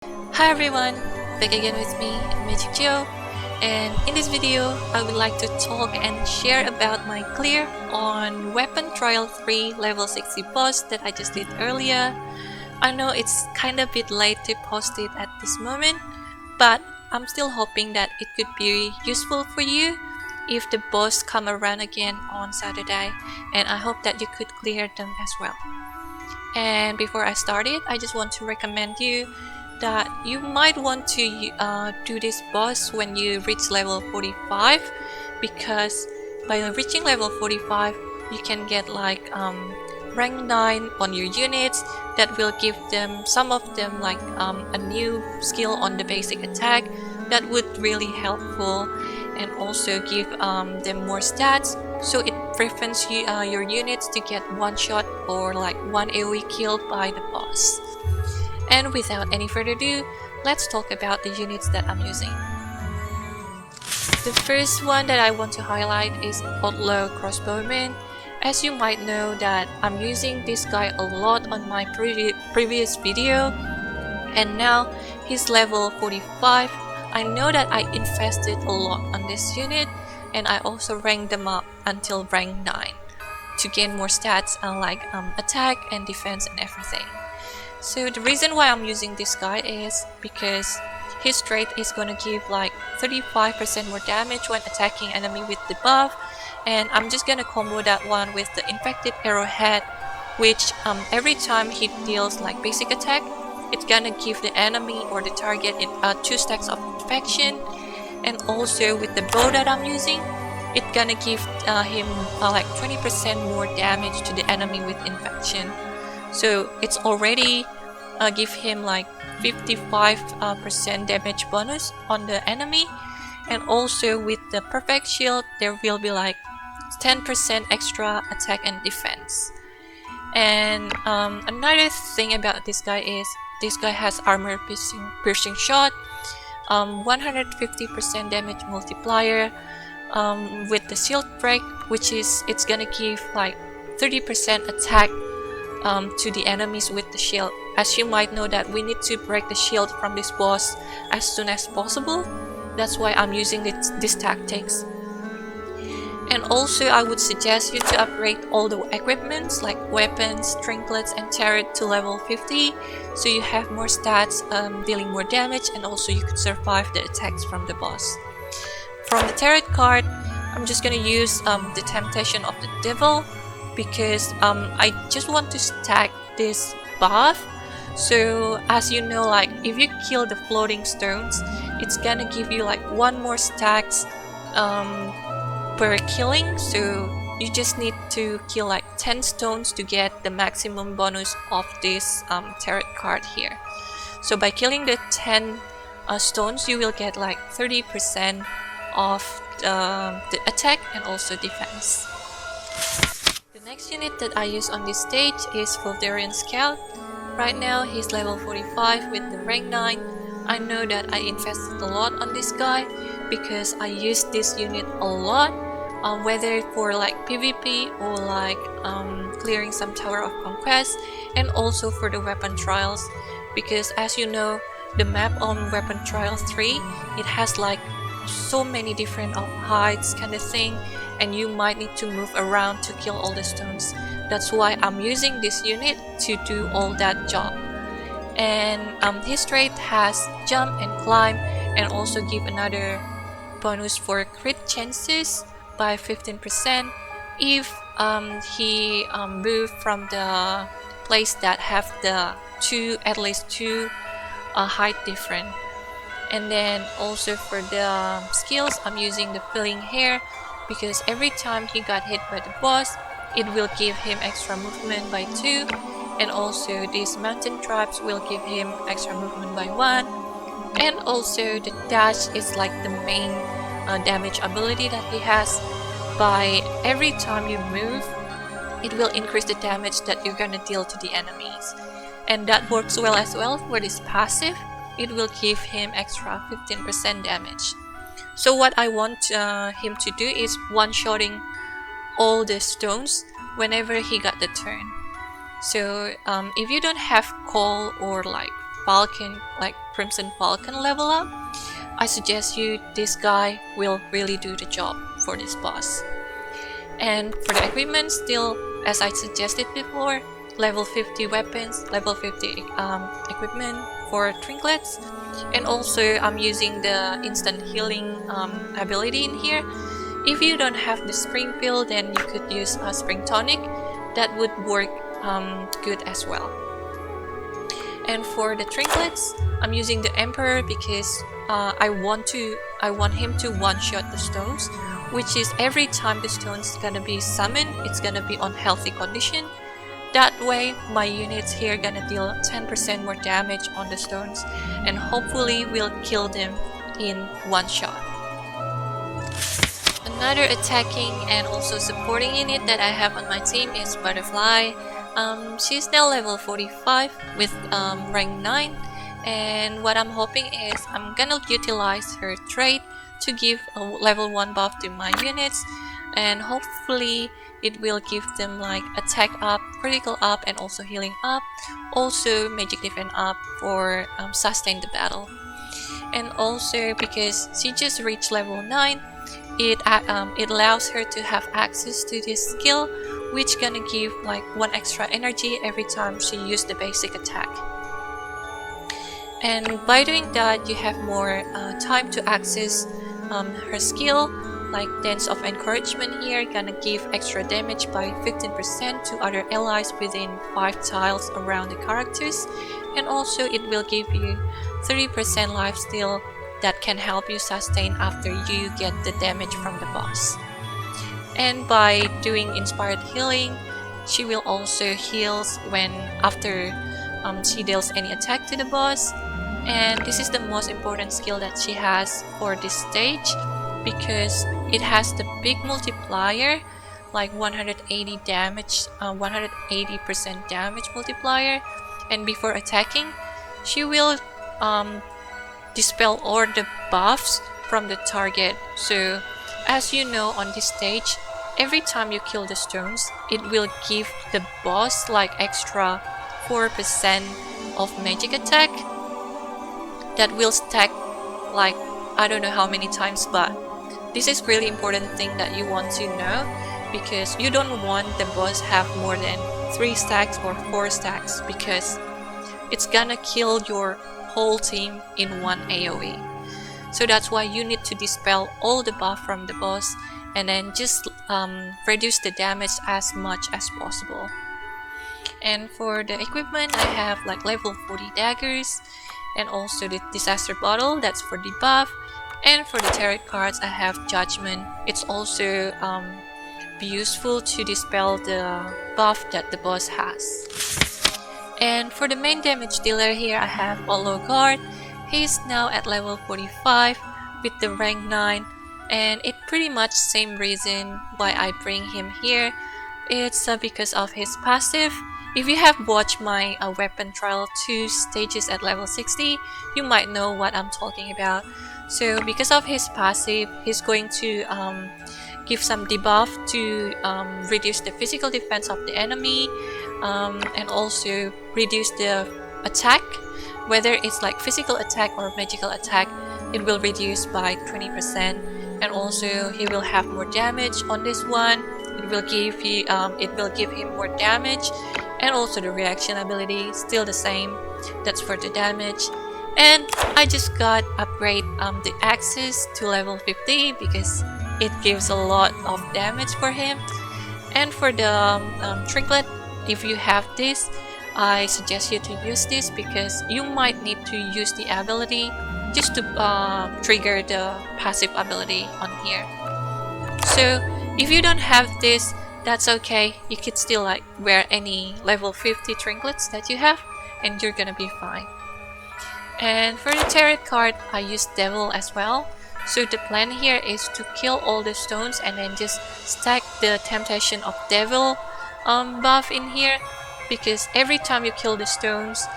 Hi everyone, back again with me, Magic Joe, and in this video I would like to talk and share about my clear on Weapon Trial 3 level 60 boss that I just did earlier. I know it's kinda bit late to post it at this moment, but I'm still hoping that it could be useful for you if the boss come around again on Saturday, and I hope that you could clear them as well. And before I start it, I just want to recommend you that you might want to do this boss when you reach level 45, because by reaching level 45 you can get like rank 9 on your units that will give them, some of them, like a new skill on the basic attack that would really helpful, and also give them more stats, so it prevents you, your units to get one shot or like one AoE kill by the boss. And without any further ado, let's talk about the units that I'm using. The first one that I want to highlight is Outlaw Crossbowman. As you might know that I'm using this guy a lot on my previous video, and now he's level 45. I know that I invested a lot on this unit, and I also ranked them up until rank 9 to gain more stats like attack and defense and everything. So the reason why I'm using this guy is because his trait is gonna give like 35% more damage when attacking enemy with the buff, and I'm just gonna combo that one with the infected arrowhead, which every time he deals like basic attack, it's gonna give the enemy or the target 2 stacks of infection. And also with the bow that I'm using, it's gonna give him like 20% more damage to the enemy with infection. So it's already give him like 55% damage bonus on the enemy, and also with the perfect shield there will be like 10% extra attack and defense. And another thing about this guy is this guy has armor piercing shot, 150% damage multiplier with the shield break, which is it's gonna give like 30% attack to the enemies with the shield. As you might know that we need to break the shield from this boss as soon as possible. That's why I'm using these tactics. And also I would suggest you to upgrade all the equipments like weapons, trinklets and turret to level 50, so you have more stats, dealing more damage, and also you could survive the attacks from the boss. From the turret card, I'm just gonna use the Temptation of the Devil, because I just want to stack this buff. So as you know, like if you kill the floating stones, it's gonna give you like 1 more stacks per killing, so you just need to kill like 10 stones to get the maximum bonus of this turret card here. So by killing the 10 stones, you will get like 30% of the attack and also defense. The next unit that I use on this stage is Vlderian Scout. Right now he's level 45 with the rank 9. I know that I invested a lot on this guy because I use this unit a lot, whether for like PvP or like clearing some Tower of Conquest, and also for the weapon trials, because as you know, the map on Weapon Trial 3, it has like so many different heights kind of thing, and you might need to move around to kill all the stones. That's why I'm using this unit to do all that job. And his trait has jump and climb, and also give another bonus for crit chances by 15% if he moved from the place that have the at least two height different. And then also for the skills, I'm using the Filling Hair, because every time he got hit by the boss, it will give him extra movement by 2, and also these mountain traps will give him extra movement by 1, and also the dash is like the main damage ability that he has. By every time you move, it will increase the damage that you're gonna deal to the enemies, and that works well as well for this passive. It will give him extra 15% damage. So what I want him to do is one-shotting all the stones whenever he got the turn. So if you don't have coal or like Falcon, like Crimson Falcon level up, I suggest you this guy will really do the job for this boss. And for the equipment, still as I suggested before, level 50 weapons, level 50 equipment for trinklets, and also I'm using the instant healing ability in here. If you don't have the spring pill, then you could use a spring tonic. That would work good as well. And for the trinklets, I'm using the Emperor because I want him to one-shot the stones, which is every time the stone's gonna be summoned, it's gonna be on healthy condition. That way, my units here gonna deal 10% more damage on the stones, and hopefully will kill them in one shot. Another attacking and also supporting unit that I have on my team is Butterfly. She's now level 45 with rank 9, and what I'm hoping is I'm gonna utilize her trait to give a level 1 buff to my units, and hopefully it will give them like attack up, critical up, and also healing up, also magic defense up for sustain the battle. And also because she just reached level 9, it allows her to have access to this skill, which gonna give like 1 extra energy every time she used the basic attack. And by doing that, you have more time to access her skill, like Dance of Encouragement here, gonna give extra damage by 15% to other allies within 5 tiles around the characters, and also it will give you 30% lifesteal that can help you sustain after you get the damage from the boss. And by doing Inspired Healing, she will also heals when after she deals any attack to the boss. And this is the most important skill that she has for this stage, because it has the big multiplier, like 180 damage, 180% damage multiplier, and before attacking, she will dispel all the buffs from the target. So as you know, on this stage, every time you kill the stones, it will give the boss like extra 4% of magic attack that will stack like I don't know how many times, but this is really important thing that you want to know, because you don't want the boss have more than 3 stacks or 4 stacks, because it's gonna kill your whole team in one AoE. So that's why you need to dispel all the buff from the boss and then just reduce the damage as much as possible. And for the equipment, I have like level 40 daggers, and also the disaster bottle, that's for debuff. And for the tarot cards, I have Judgment. It's also be useful to dispel the buff that the boss has. And for the main damage dealer here, I have Outlaw Guard. He's now at level 45 with the rank 9, and it pretty much same reason why I bring him here. It's because of his passive. If you have watched my weapon trial 2 stages at level 60, you might know what I'm talking about. So because of his passive, he's going to give some debuff to reduce the physical defense of the enemy, and also reduce the attack, whether it's like physical attack or magical attack, it will reduce by 20%. And also he will have more damage on this one. It will give him more damage, and also the reaction ability still the same. That's for the damage. And I just got upgrade the axes to level 50 because it gives a lot of damage for him. And for the trinket, if you have this, I suggest you to use this because you might need to use the ability just to trigger the passive ability on here. So if you don't have this, that's okay. You could still like wear any level 50 trinkets that you have, and you're gonna be fine. And for the tarot card, I use Devil as well. So the plan here is to kill all the stones and then just stack the Temptation of Devil buff in here, because every time you kill the stones,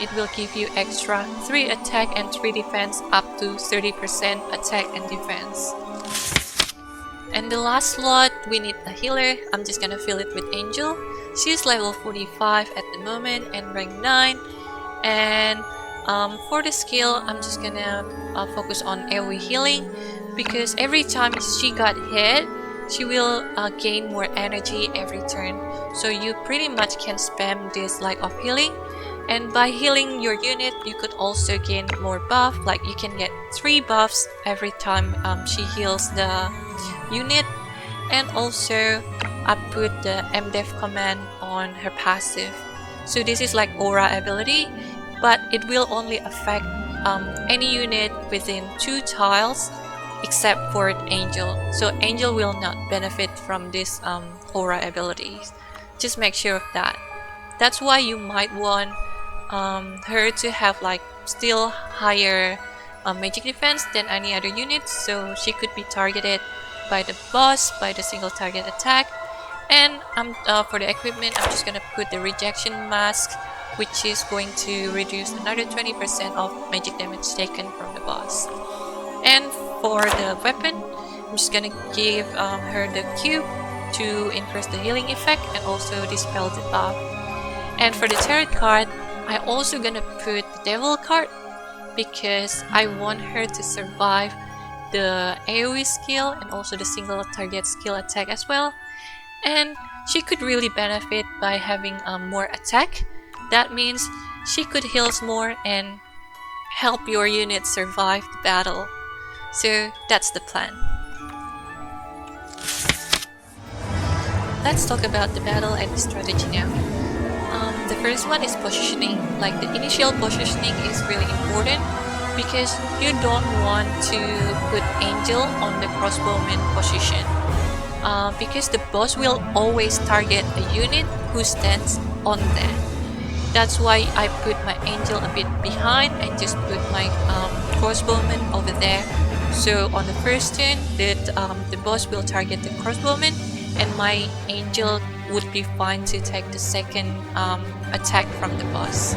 it will give you extra 3 attack and 3 defense, up to 30% attack and defense. And the last slot, we need a healer. I'm just gonna fill it with Angel. She's level 45 at the moment and rank 9. And For the skill, I'm just gonna focus on AoE healing, because every time she got hit, she will gain more energy every turn. So you pretty much can spam this light of healing, and by healing your unit, you could also gain more buff. Like you can get 3 buffs every time she heals the unit. And also I put the MDEF command on her passive. So this is like aura ability, but it will only affect any unit within 2 tiles except for Angel. So Angel will not benefit from this aura abilities. Just make sure of that. That's why you might want her to have like still higher magic defense than any other unit, so she could be targeted by the boss by the single target attack. And for the equipment, I'm just gonna put the rejection mask, which is going to reduce another 20% of magic damage taken from the boss. And for the weapon, I'm just gonna give her the cube to increase the healing effect and also dispel the buff. And for the tarot card, I also gonna put the devil card, because I want her to survive the AoE skill and also the single target skill attack as well. And she could really benefit by having more attack. That means she could heal more and help your unit survive the battle. So that's the plan. Let's talk about the battle and the strategy now. The first one is positioning. Like the initial positioning is really important, because you don't want to put Angel on the Crossbowman position, because the boss will always target a unit who stands on there. That's why I put my Angel a bit behind and just put my Crossbowman over there. So on the first turn, the boss will target the Crossbowman, and my Angel would be fine to take the second attack from the boss.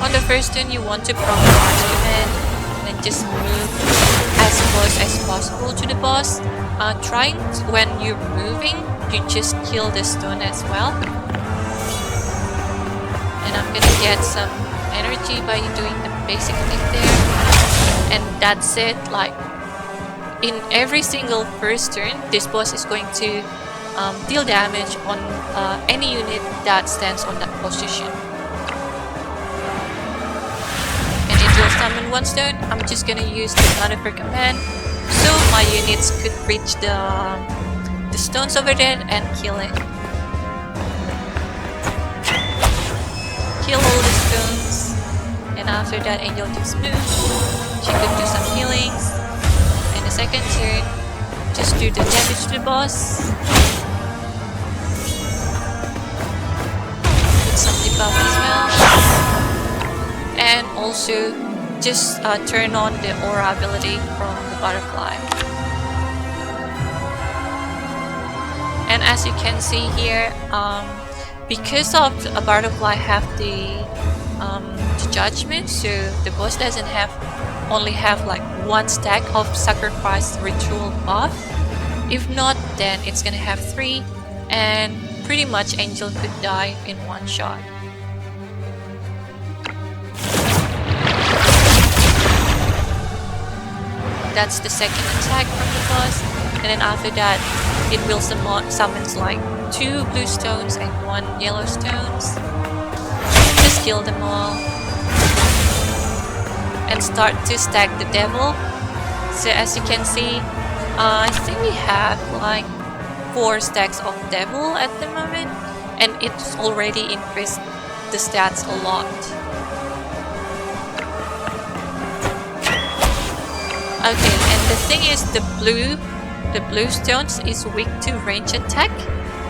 On the first turn, you want to prompt March command and then just move as close as possible to the boss. Trying when you're moving, you just kill the stone as well. And I'm gonna get some energy by doing the basic attack there. And that's it. Like in every single first turn, this boss is going to deal damage on any unit that stands on that position. And it will summon 1 stone. I'm just gonna use the Monifer command, so my units could reach the stones over there and kill it. Kill all the stones, and after that Angel just moves. She could do some healings. In the second turn, just do the damage to the boss. Put some debuff as well. And also just turn on the aura ability from the butterfly. And as you can see here, because of a butterfly have the judgment, so the boss doesn't only have like 1 stack of sacrifice ritual buff. If not, then it's gonna have 3, and pretty much Angel could die in 1 shot. That's the second attack from the boss, and then after that it will summons like 2 blue stones and 1 yellow stones. Just kill them all and start to stack the devil. So as you can see, I think we have like 4 stacks of devil at the moment, and it's already increased the stats a lot. Okay, and the thing is, the blue stones is weak to range attack,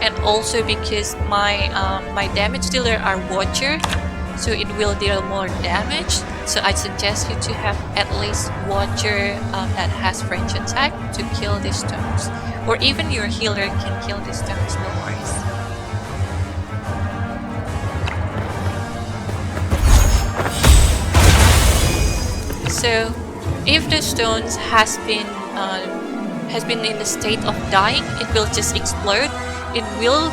and also because my damage dealer are watcher, so it will deal more damage. So I suggest you to have at least watcher that has range attack to kill these stones, or even your healer can kill these stones, no worries. So if the stones has been in the state of dying, it will just explode. it will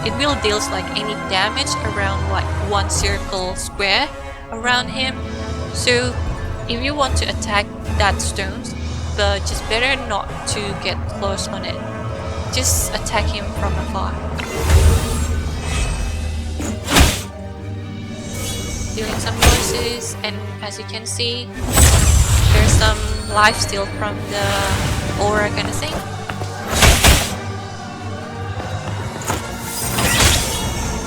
it will deals like any damage around like one circle square around him. So if you want to attack that stones, but just better not to get close on it. Just attack him from afar. Dealing some noises, and as you can see, there's some life steal from the aura kind of thing.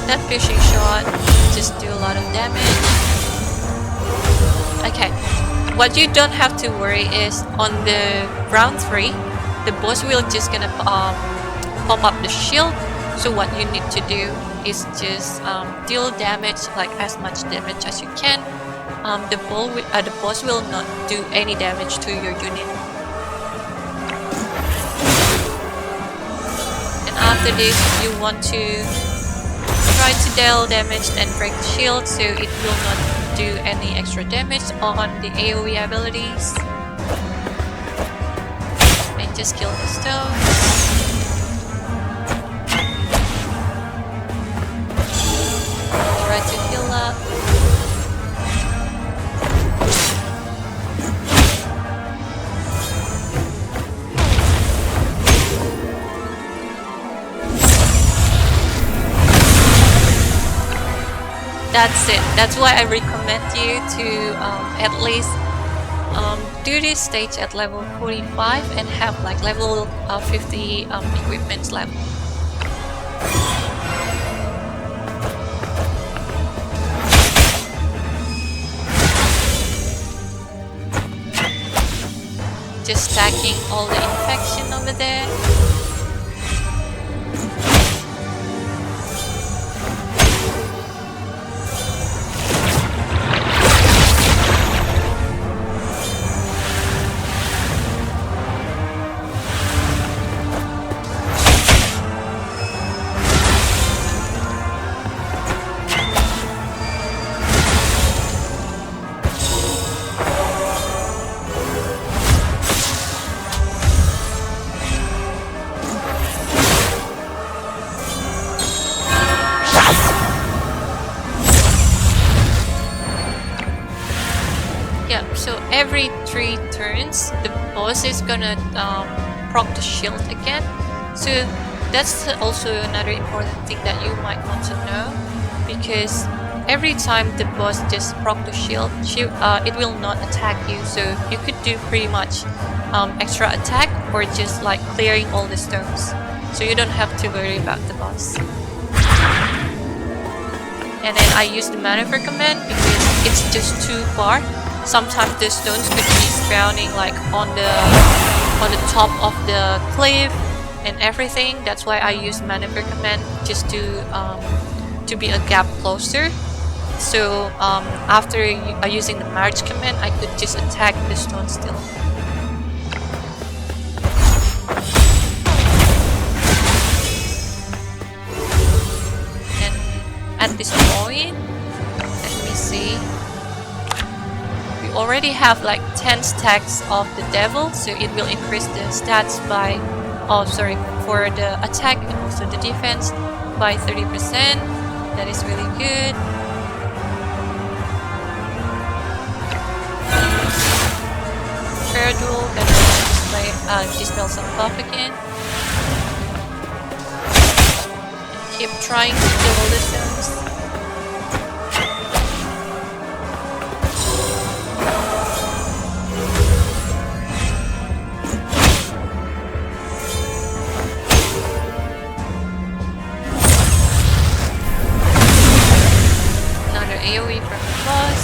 That fishing shot just do a lot of damage. Okay, what you don't have to worry is on the round 3, the boss will just gonna pop up the shield. So what you need to do is just deal damage, like as much damage as you can. The boss will not do any damage to your unit. And after this, you want to try to deal damage and break the shield, so it will not do any extra damage on the AoE abilities. And just kill the stones. Try to heal up. That's it. That's why I recommend you to at least do this stage at level 45 and have like level 50 equipment level. Just stacking all the infection over there. So every 3 turns, the boss is gonna proc the shield again. So that's also another important thing that you might want to know, because every time the boss just proc the shield, it will not attack you. So you could do pretty much extra attack or just like clearing all the stones. So you don't have to worry about the boss. And then I use the maneuver command because it's just too far. Sometimes the stones could be spawning like on the top of the cliff and everything. That's why I use maneuver command, just to be a gap closer. So after using the march command, I could just attack the stone still. And at this point, let me see. Already have like 10 stacks of the devil, so it will increase the stats by for the attack and also the defense by 30%. That is really good. Fair duel, gonna dispel some buff again. And keep trying to kill all the stones. AoE from the boss.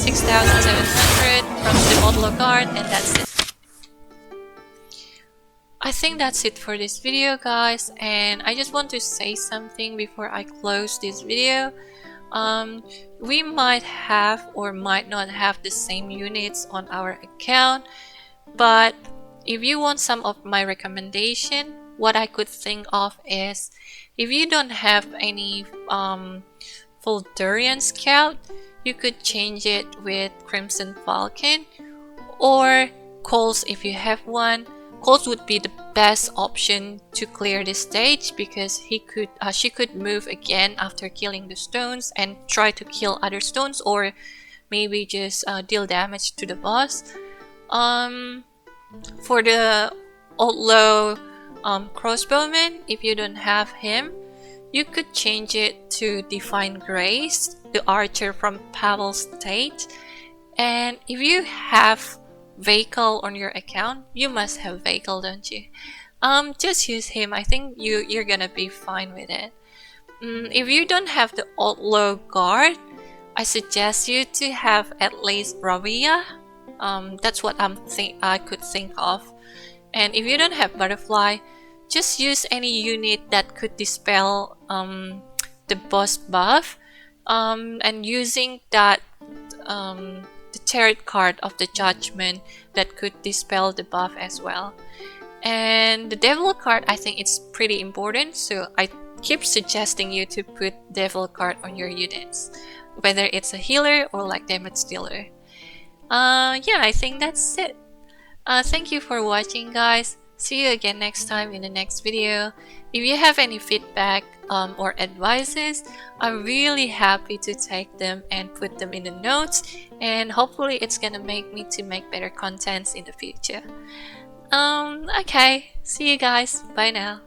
$6,700 from the Outlaw card, and that's it. I think that's it for this video, guys, and I just want to say something before I close this video. We might have or might not have the same units on our account, but if you want some of my recommendation, what I could think of is, if you don't have any Vlderian scout, you could change it with Crimson Falcon, or Coles if you have one. Coles would be the best option to clear this stage, because she could move again after killing the stones and try to kill other stones, or maybe just deal damage to the boss. For the Outlaw Crossbowman, if you don't have him, you could change it to Divine Grace, the archer from Pavel's State. And if you have vehicle on your account, you must have vehicle, don't you? Just use him. I think you're gonna be fine with it. If you don't have the Outlaw Guard, I suggest you to have at least Ravia. That's what I could think of. And if you don't have Butterfly, just use any unit that could dispel the boss buff. And using that the tarot card of the Judgment that could dispel the buff as well. And the Devil card, I think it's pretty important, so I keep suggesting you to put Devil card on your units, whether it's a healer or like damage dealer. Yeah, I think that's it. Thank you for watching, guys. See you again next time in the next video. If you have any feedback or advices, I'm really happy to take them and put them in the notes, and hopefully it's gonna make me to make better contents in the future. Okay, see you guys. Bye now.